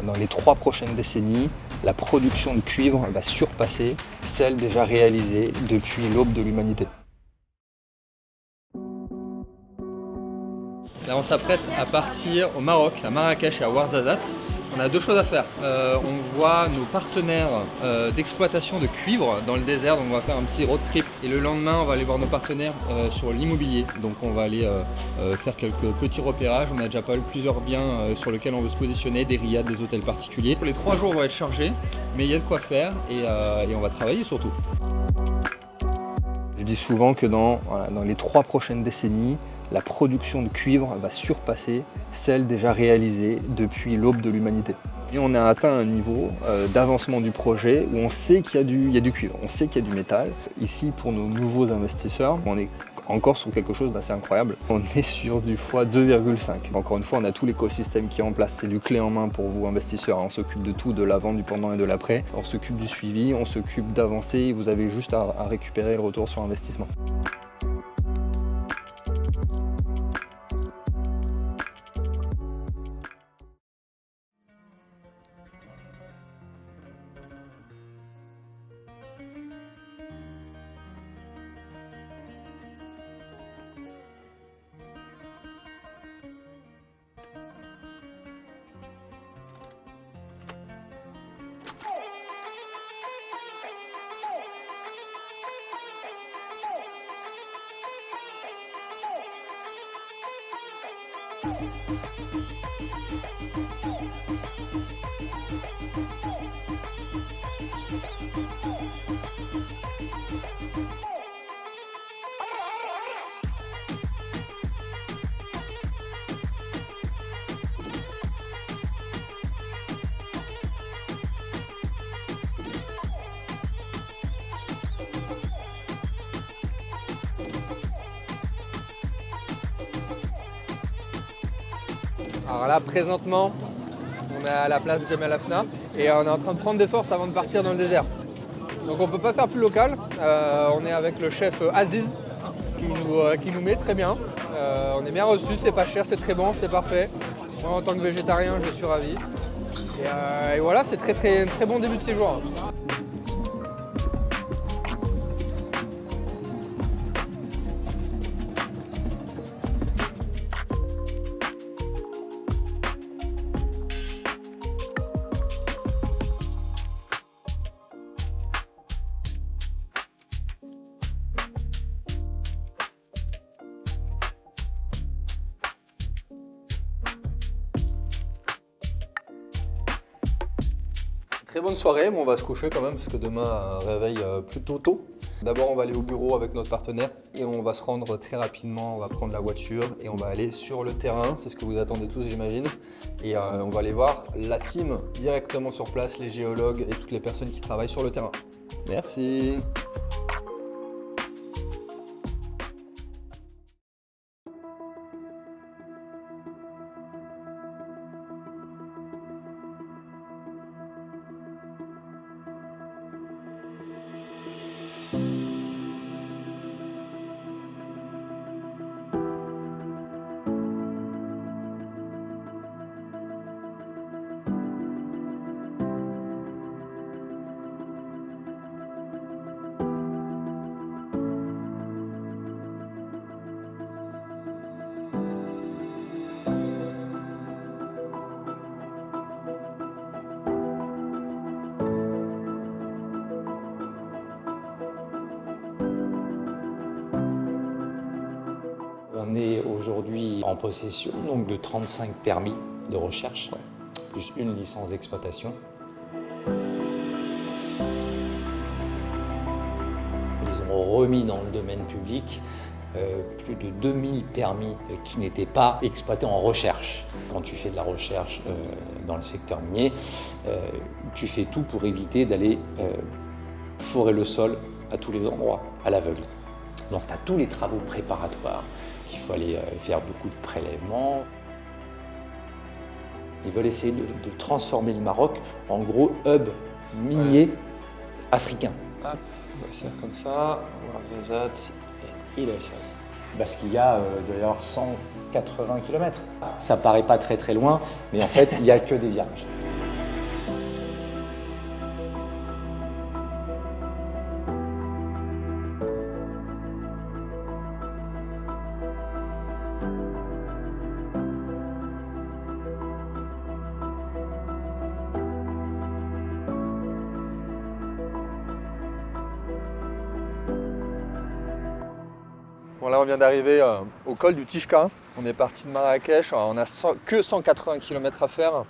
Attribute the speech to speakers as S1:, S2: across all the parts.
S1: Dans les 3 prochaines décennies, la production de cuivre va surpasser celle déjà réalisée depuis l'aube de l'humanité. Là, on s'apprête à partir au Maroc, à Marrakech et à Ouarzazate. On a 2 choses à faire. On voit nos partenaires d'exploitation de cuivre dans le désert, donc on va faire un petit road trip. Et le lendemain, on va aller voir nos partenaires sur l'immobilier. Donc on va aller faire quelques petits repérages. On a déjà plusieurs biens sur lesquels on veut se positionner, des riads, des hôtels particuliers. Pour les 3 jours, on va être chargés, mais il y a de quoi faire et on va travailler surtout. Je dis souvent que dans les 3 prochaines décennies, la production de cuivre va surpasser celle déjà réalisée depuis l'aube de l'humanité. Et on a atteint un niveau d'avancement du projet où on sait qu'il y a du cuivre, on sait qu'il y a du métal. Ici, pour nos nouveaux investisseurs, on est encore sur quelque chose d'assez incroyable. On est sur du x2,5. Encore une fois, on a tout l'écosystème qui est en place. C'est du clé en main pour vous, investisseurs. On s'occupe de tout, de l'avant, du pendant et de l'après. On s'occupe du suivi, on s'occupe d'avancer. Vous avez juste à récupérer le retour sur investissement. Alors là, présentement, on est à la place de Jemaa el-Afna et on est en train de prendre des forces avant de partir dans le désert. Donc on ne peut pas faire plus local. On est avec le chef Aziz qui nous met très bien. On est bien reçu, c'est pas cher, c'est très bon, c'est parfait. Moi, en tant que végétarien, je suis ravi. Et voilà, c'est très bon début de séjour. Très bonne soirée, mais on va se coucher quand même parce que demain, réveil plutôt tôt. D'abord, on va aller au bureau avec notre partenaire et on va se rendre très rapidement, on va prendre la voiture et on va aller sur le terrain. C'est ce que vous attendez tous, j'imagine. Et on va aller voir la team directement sur place, les géologues et toutes les personnes qui travaillent sur le terrain. Merci.
S2: On est aujourd'hui en possession donc, de 35 permis de recherche, plus une licence d'exploitation. Ils ont remis dans le domaine public plus de 2000 permis qui n'étaient pas exploités en recherche. Quand tu fais de la recherche dans le secteur minier, tu fais tout pour éviter d'aller forer le sol à tous les endroits, à l'aveugle. Donc tu as tous les travaux préparatoires qu'il faut aller faire beaucoup de prélèvements. Ils veulent essayer de transformer le Maroc en gros hub minier africain.
S1: Hop, on va faire comme ça, Ouarzazate et Il El-Sad.
S2: Parce qu'il y a d'ailleurs 180 km. Ça paraît pas très loin, mais en fait il n'y a que des virages.
S1: Bon, là, on vient d'arriver au col du Tishka. On est parti de Marrakech. Alors, on n'a que 180 km à faire.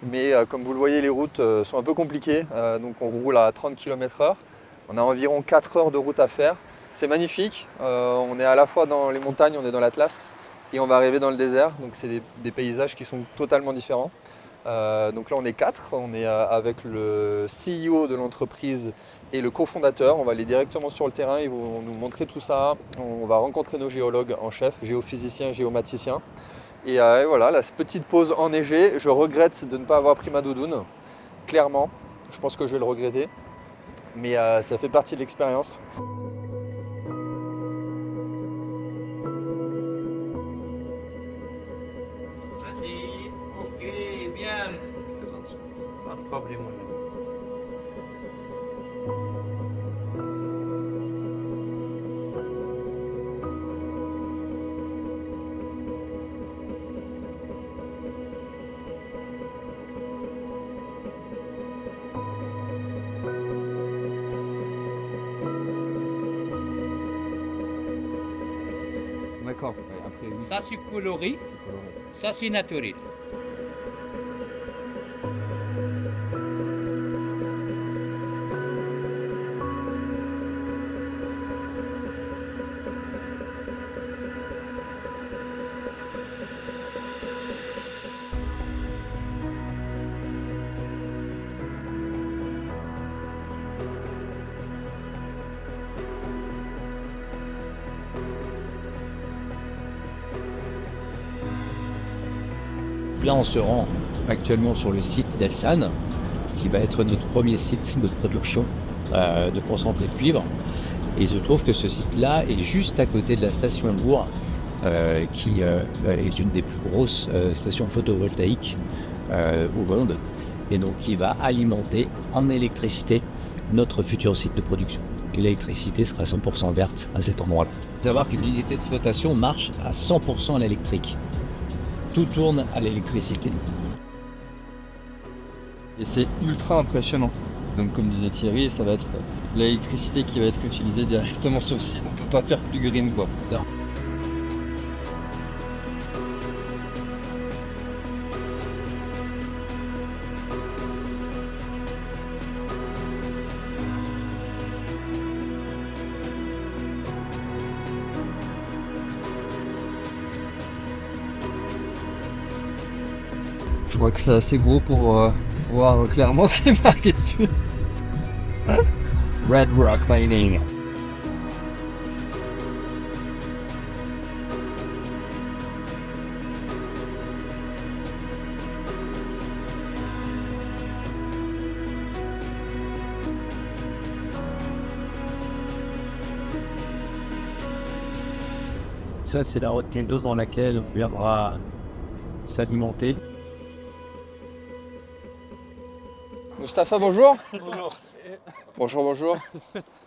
S1: Mais comme vous le voyez, les routes sont un peu compliquées. Donc on roule à 30 km/h. On a environ 4 heures de route à faire. C'est magnifique. On est à la fois dans les montagnes, on est dans l'Atlas. Et on va arriver dans le désert. Donc c'est des paysages qui sont totalement différents. Donc là on est 4. On est avec le CEO de l'entreprise et le cofondateur. On va aller directement sur le terrain. Ils vont nous montrer tout ça. On va rencontrer nos géologues en chef, géophysiciens, géomaticiens. Et voilà, la petite pause enneigée, je regrette de ne pas avoir pris ma doudoune, clairement, je pense que je vais le regretter, mais ça fait partie de l'expérience.
S3: Vas-y, ok, bien.
S4: C'est gentil.
S3: Pas de problème.
S1: D'accord, après oui,
S3: Ça c'est coloré,
S1: c'est coloré.
S3: ça c'est naturel.
S2: Là, on se rend actuellement sur le site d'Elsan, qui va être notre premier site de production de concentré de cuivre. Et il se trouve que ce site-là est juste à côté de la station Bourg, qui est une des plus grosses stations photovoltaïques au monde, et donc qui va alimenter en électricité notre futur site de production. L'électricité sera 100% verte à cet endroit-là. Il faut savoir qu'une unité de flotation marche à 100% à l'électrique. Tout tourne à l'électricité.
S1: Et c'est ultra impressionnant. Donc comme disait Thierry, ça va être l'électricité qui va être utilisée directement sur le site. On ne peut pas faire plus green quoi.
S2: Non.
S1: Je crois que c'est assez gros pour voir clairement ce qui est marqué dessus. Red Rock Mining.
S2: Ça, c'est la retenue d'eau dans laquelle on viendra s'alimenter.
S1: Mustapha, bonjour. Bonjour. Bonjour.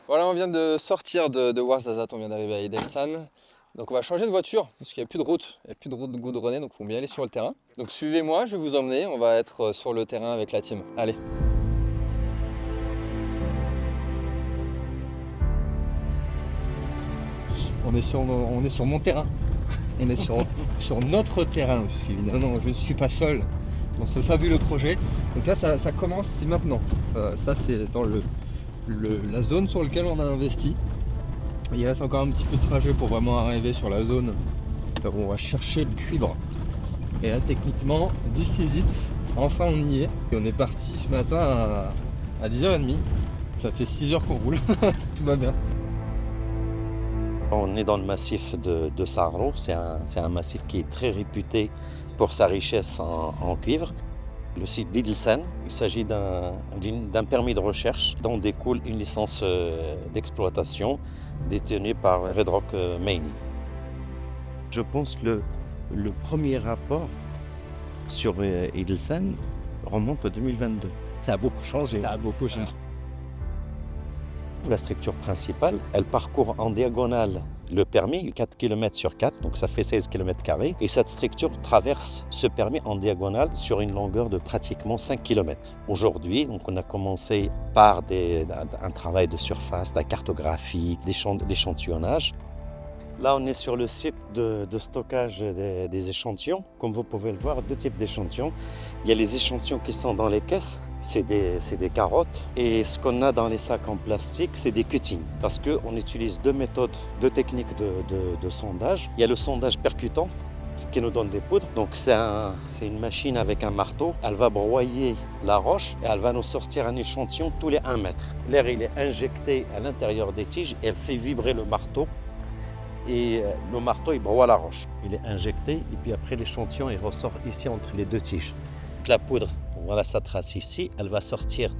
S1: Voilà, on vient de sortir de Ouarzazate, on vient d'arriver à Edelsan. Donc on va changer de voiture, parce qu'il n'y a plus de route. Il n'y a plus de route goudronnée, donc il faut bien aller sur le terrain. Donc suivez-moi, je vais vous emmener, on va être sur le terrain avec la team. Allez. On est sur mon terrain. On est sur notre terrain, puisqu'évidemment je ne suis pas seul dans ce fabuleux projet. Donc là ça commence, c'est maintenant. Ça c'est dans la zone sur laquelle on a investi. Il reste encore un petit peu de trajet pour vraiment arriver sur la zone où on va chercher le cuivre. Et là techniquement, this is it. Enfin on y est. Et on est parti ce matin à 10h30. Ça fait 6 heures qu'on roule. Tout va bien.
S5: On est dans le massif de Sarro, c'est un massif qui est très réputé pour sa richesse en cuivre. Le site d'Edelsan, il s'agit d'un permis de recherche dont découle une licence d'exploitation détenue par Red Rock Mining.
S4: Je pense que le premier rapport sur Edelsan remonte à 2022. Ça a beaucoup changé.
S5: La structure principale, elle parcourt en diagonale le permis, 4 km sur 4, donc ça fait 16 km². Et cette structure traverse ce permis en diagonale sur une longueur de pratiquement 5 km. Aujourd'hui, donc on a commencé par un travail de surface, de la cartographie, d'échantillonnage. Là, on est sur le site de stockage des échantillons. Comme vous pouvez le voir, deux types d'échantillons. Il y a les échantillons qui sont dans les caisses, c'est des carottes. Et ce qu'on a dans les sacs en plastique, c'est des cuttings. Parce qu'on utilise deux méthodes, deux techniques de sondage. Il y a le sondage percutant, ce qui nous donne des poudres. Donc c'est une machine avec un marteau. Elle va broyer la roche et elle va nous sortir un échantillon tous les 1 mètre. L'air, il est injecté à l'intérieur des tiges et elle fait vibrer le marteau. Et le marteau, il broie la roche. Il est injecté et puis après l'échantillon, il ressort ici entre les deux tiges. La poudre, voilà, ça trace ici, elle va sortir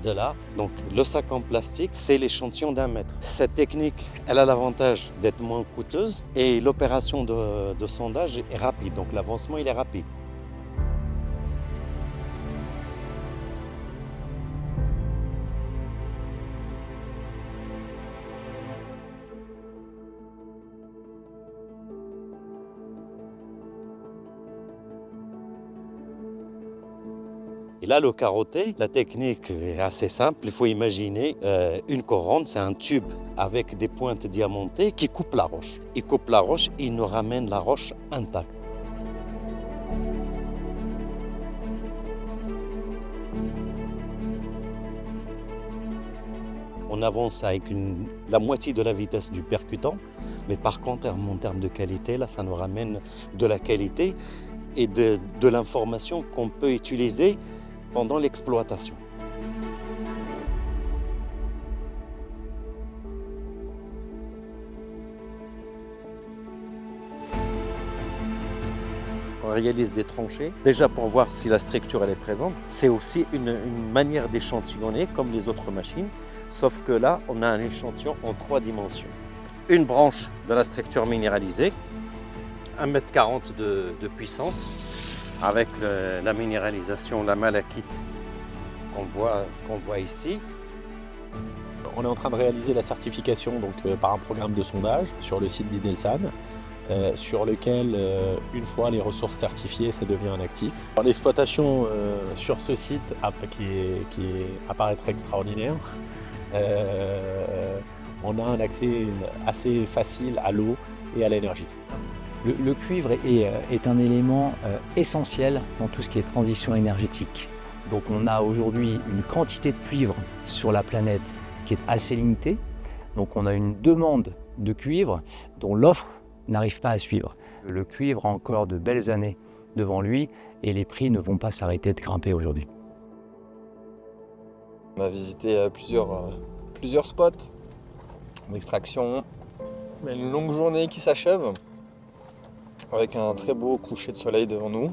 S5: de là. Donc le sac en plastique, c'est l'échantillon d'1 mètre. Cette technique, elle a l'avantage d'être moins coûteuse et l'opération de sondage est rapide. Donc l'avancement, il est rapide. Et là, le carotté, la technique est assez simple. Il faut imaginer une couronne, c'est un tube avec des pointes diamantées qui coupe la roche. Il coupe la roche et il nous ramène la roche intacte. On avance avec la moitié de la vitesse du percutant, mais par contre, en termes de qualité, là, ça nous ramène de la qualité et de l'information qu'on peut utiliser pendant l'exploitation. On réalise des tranchées, déjà pour voir si la structure elle est présente. C'est aussi une manière d'échantillonner comme les autres machines, sauf que là, on a un échantillon en 3 dimensions. Une branche de la structure minéralisée, 1,40 m de puissance, avec la minéralisation, la malachite qu'on voit ici.
S6: On est en train de réaliser la certification par un programme de sondage sur le site d'Idelsan, sur lequel, une fois les ressources certifiées, ça devient un actif. L'exploitation sur ce site, qui apparaît très extraordinaire, on a un accès assez facile à l'eau et à l'énergie.
S7: Le cuivre est un élément essentiel dans tout ce qui est transition énergétique. Donc on a aujourd'hui une quantité de cuivre sur la planète qui est assez limitée. Donc on a une demande de cuivre dont l'offre n'arrive pas à suivre. Le cuivre a encore de belles années devant lui et les prix ne vont pas s'arrêter de grimper aujourd'hui.
S1: On a visité plusieurs spots d'extraction. Une longue journée qui s'achève avec un très beau coucher de soleil devant nous.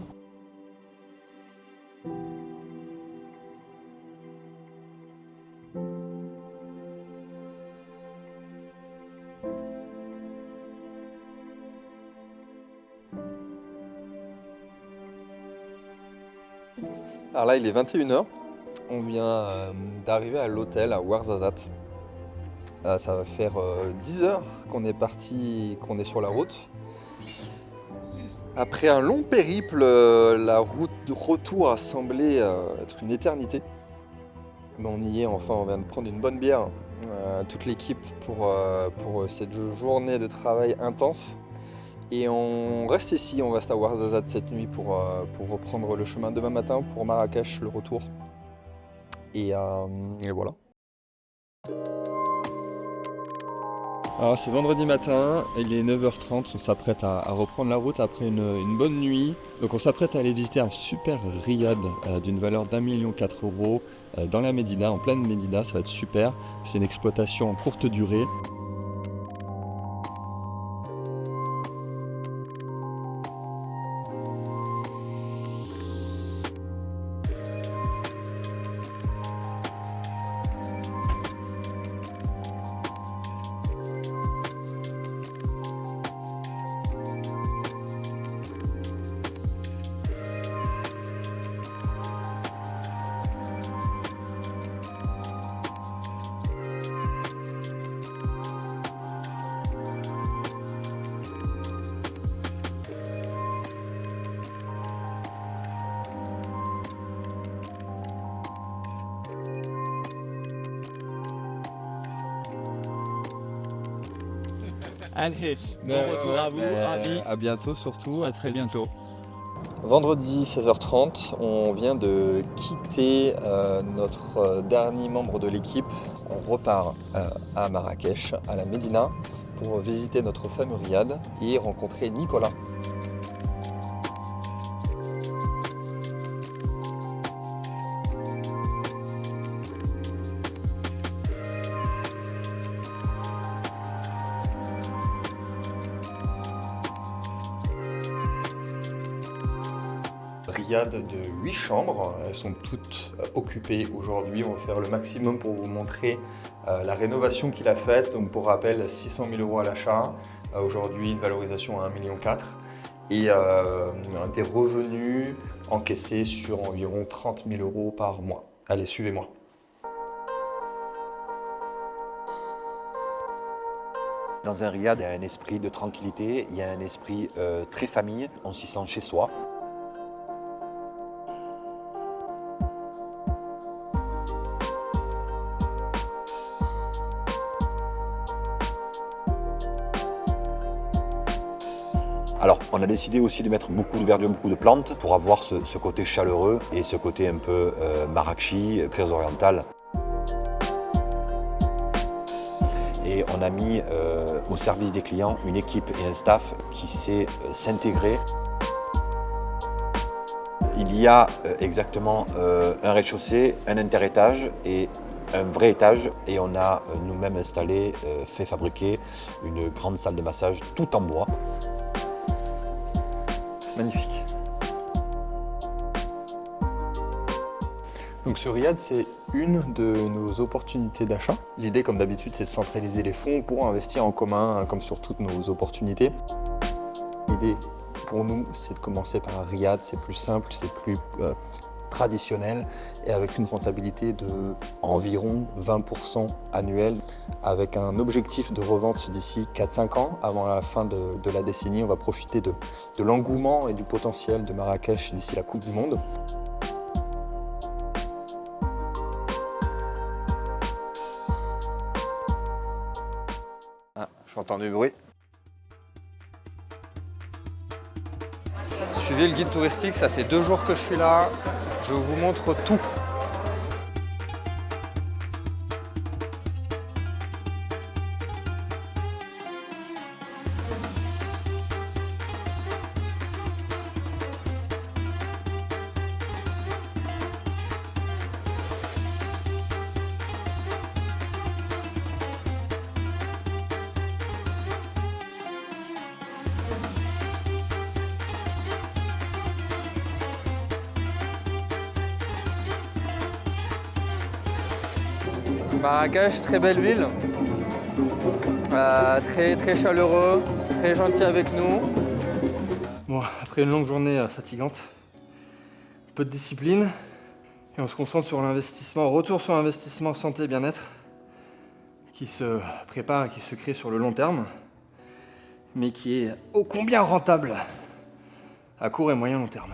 S1: Alors là, il est 21 h. On vient d'arriver à l'hôtel à Ouarzazate. Ça va faire 10 heures qu'on est parti, qu'on est sur la route. Après un long périple, la route de retour a semblé être une éternité. Mais on y est enfin, on vient de prendre une bonne bière, toute l'équipe pour cette journée de travail intense. Et on reste ici, on reste à Ouarzazate cette nuit pour reprendre le chemin demain matin pour Marrakech, le retour. Et voilà. Alors c'est vendredi matin, il est 9 h 30, on s'apprête à reprendre la route après une bonne nuit. Donc on s'apprête à aller visiter un super riad d'une valeur d'1,4 million dans la Médina, en pleine Médina, ça va être super. C'est une exploitation en courte durée.
S8: Allez, bon retour à vous, ravi.
S1: À bientôt surtout.
S8: À très bientôt.
S1: Vendredi 16h30, on vient de quitter notre dernier membre de l'équipe. On repart à Marrakech, à la Médina, pour visiter notre fameux riad et rencontrer Nicolas. Riad de 8 chambres, elles sont toutes occupées aujourd'hui. On va faire le maximum pour vous montrer la rénovation qu'il a faite. Donc pour rappel, 600 000 € à l'achat, aujourd'hui une valorisation à 1,4 million et des revenus encaissés sur environ 30 000 € par mois. Allez, suivez-moi.
S9: Dans un riad, il y a un esprit de tranquillité, il y a un esprit très famille, on s'y sent chez soi. Alors, on a décidé aussi de mettre beaucoup de verdure, beaucoup de plantes pour avoir ce côté chaleureux et ce côté un peu marrakchi, très oriental. Et on a mis au service des clients une équipe et un staff qui sait s'intégrer. Il y a exactement un rez-de-chaussée, un interétage et un vrai étage. Et on a nous-mêmes installé, fait fabriquer une grande salle de massage tout en bois.
S1: Magnifique. Donc ce riad, c'est une de nos opportunités d'achat. L'idée, comme d'habitude, c'est de centraliser les fonds pour investir en commun, comme sur toutes nos opportunités. L'idée, pour nous, c'est de commencer par un riad, c'est plus simple, c'est plus traditionnel et avec une rentabilité de environ 20% annuel, avec un objectif de revente d'ici 4-5 ans. Avant la fin de la décennie, on va profiter de l'engouement et du potentiel de Marrakech d'ici la Coupe du Monde. Ah, j'entends du bruit. Suivez le guide touristique, ça fait 2 jours que je suis là. Je vous montre tout. Marrakech, très belle ville, très chaleureux, très gentil avec nous. Bon, après une longue journée fatigante, un peu de discipline et on se concentre sur l'investissement, retour sur l'investissement santé et bien-être qui se prépare et qui se crée sur le long terme, mais qui est ô combien rentable à court et moyen long terme.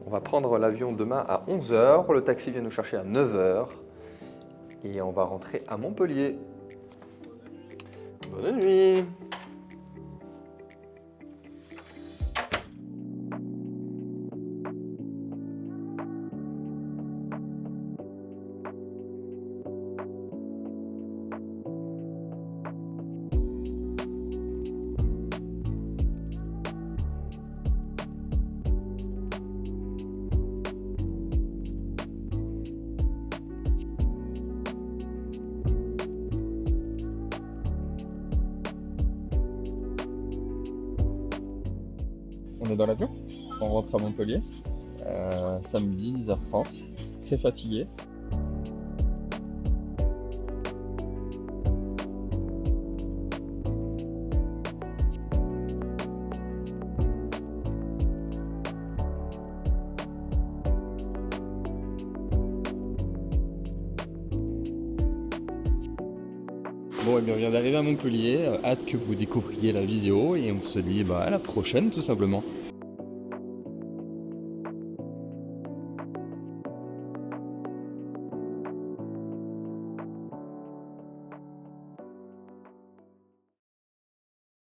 S1: On va prendre l'avion demain à 11h, le taxi vient nous chercher à 9h et on va rentrer à Montpellier. Bonne nuit. On est dans l'avion, on rentre à Montpellier, samedi 10h30, très fatigué.
S8: Bon, et bien on vient d'arriver à Montpellier, hâte que vous découvriez la vidéo et on se dit à la prochaine tout simplement.